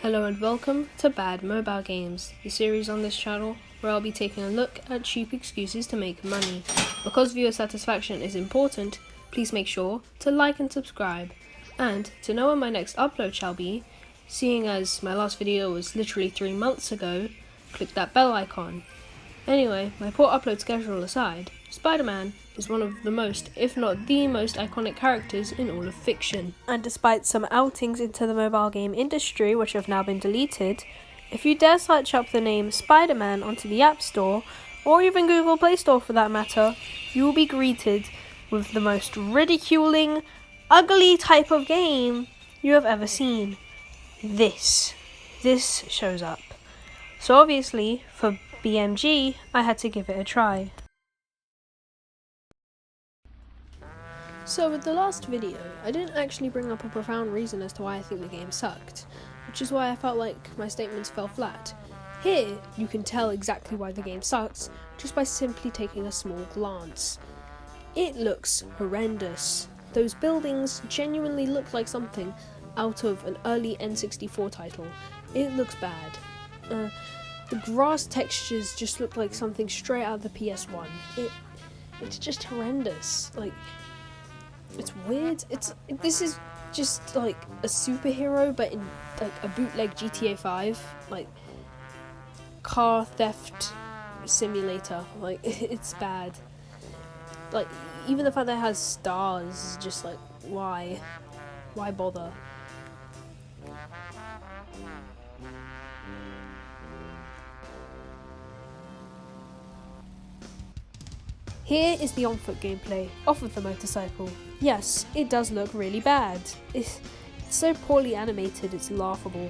Hello and welcome to Bad Mobile Games, the series on this channel where I'll be taking a look at cheap excuses to make money. Because viewer satisfaction is important, please make sure to like and subscribe. And to know when my next upload shall be, seeing as my last video was literally 3 months ago, click that bell icon. Anyway, my poor upload schedule aside, Spider-Man is one of the most, if not the most iconic characters in all of fiction. And despite some outings into the mobile game industry which have now been deleted, if you dare search up the name Spider-Man onto the App Store, or even Google Play Store for that matter, you will be greeted with the most ridiculing, ugly type of game you have ever seen. This shows up. So obviously, for BMG, I had to give it a try. So with the last video, I didn't actually bring up a profound reason as to why I think the game sucked, which is why I felt like my statements fell flat. Here, you can tell exactly why the game sucks, just by simply taking a small glance. It looks horrendous. Those buildings genuinely look like something out of an early N64 title. It looks bad. The grass textures just look like something straight out of the PS1. It's just horrendous. Like, it's weird. This is just like a superhero, but in like a bootleg GTA 5, like car theft simulator. Like, it's bad. Like, even the fact that it has stars is just like, why bother? Here is the on-foot gameplay, off of the motorcycle. Yes, it does look really bad. It's so poorly animated, it's laughable.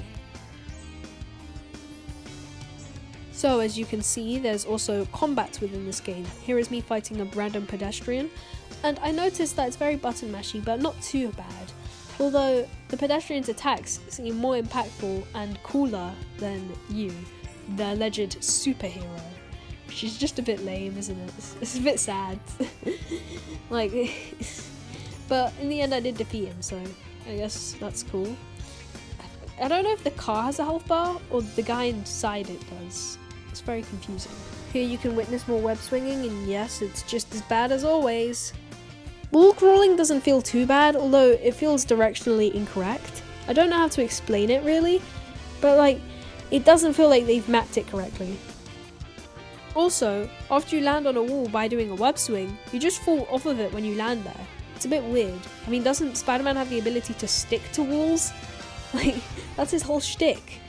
So as you can see, there's also combat within this game. Here is me fighting a random pedestrian, and I noticed that it's very button mashy, but not too bad. Although the pedestrian's attacks seem more impactful and cooler than you, the alleged superhero. She's just a bit lame, isn't it? It's a bit sad. Like, but in the end I did defeat him, so I guess that's cool. I don't know if the car has a health bar or the guy inside it does. It's very confusing. Here you can witness more web swinging, and yes, it's just as bad as always. Wall crawling doesn't feel too bad, although it feels directionally incorrect. I don't know how to explain it really, but like, it doesn't feel like they've mapped it correctly. Also, after you land on a wall by doing a web swing, you just fall off of it when you land there. It's a bit weird. I mean, doesn't Spider-Man have the ability to stick to walls? Like, that's his whole shtick.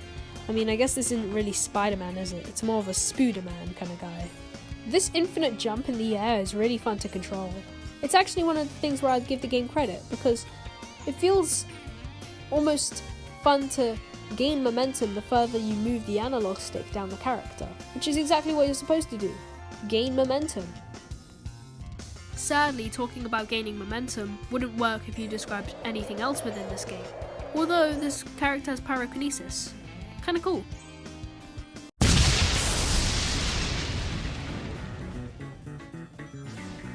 I mean, I guess this isn't really Spider-Man, is it? It's more of a Spooderman kind of guy. This infinite jump in the air is really fun to control. It's actually one of the things where I'd give the game credit, because it feels almost fun to gain momentum the further you move the analog stick down the character, which is exactly what you're supposed to do. Gain momentum. Sadly, talking about gaining momentum wouldn't work if you described anything else within this game. Although this character has pyrokinesis. Kinda cool.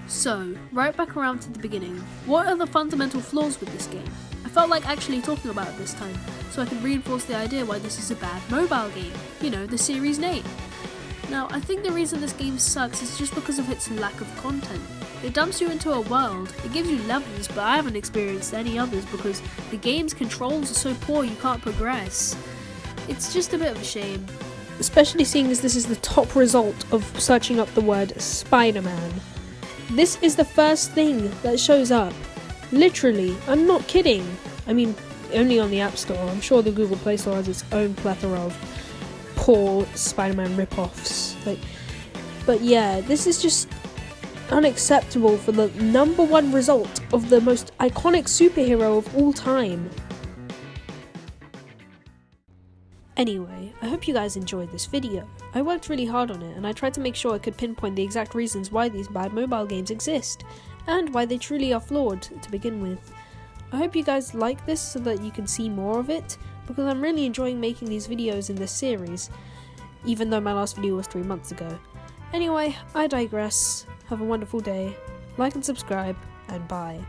So, right back around to the beginning, what are the fundamental flaws with this game? I felt like actually talking about it this time, so I can reinforce the idea why this is a bad mobile game, you know, the series name. Now, I think the reason this game sucks is just because of its lack of content. It dumps you into a world, it gives you levels, but I haven't experienced any others because the game's controls are so poor you can't progress. It's just a bit of a shame. Especially seeing as this is the top result of searching up the word Spider-Man. This is the first thing that shows up. Literally, I'm not kidding. I mean, only on the App Store. I'm sure the Google Play Store has its own plethora of poor Spider-Man rip-offs. But yeah, this is just unacceptable for the #1 result of the most iconic superhero of all time. Anyway, I hope you guys enjoyed this video. I worked really hard on it, and I tried to make sure I could pinpoint the exact reasons why these bad mobile games exist, and why they truly are flawed to begin with. I hope you guys like this so that you can see more of it, because I'm really enjoying making these videos in this series, even though my last video was 3 months ago. Anyway, I digress. Have a wonderful day, like and subscribe, and bye.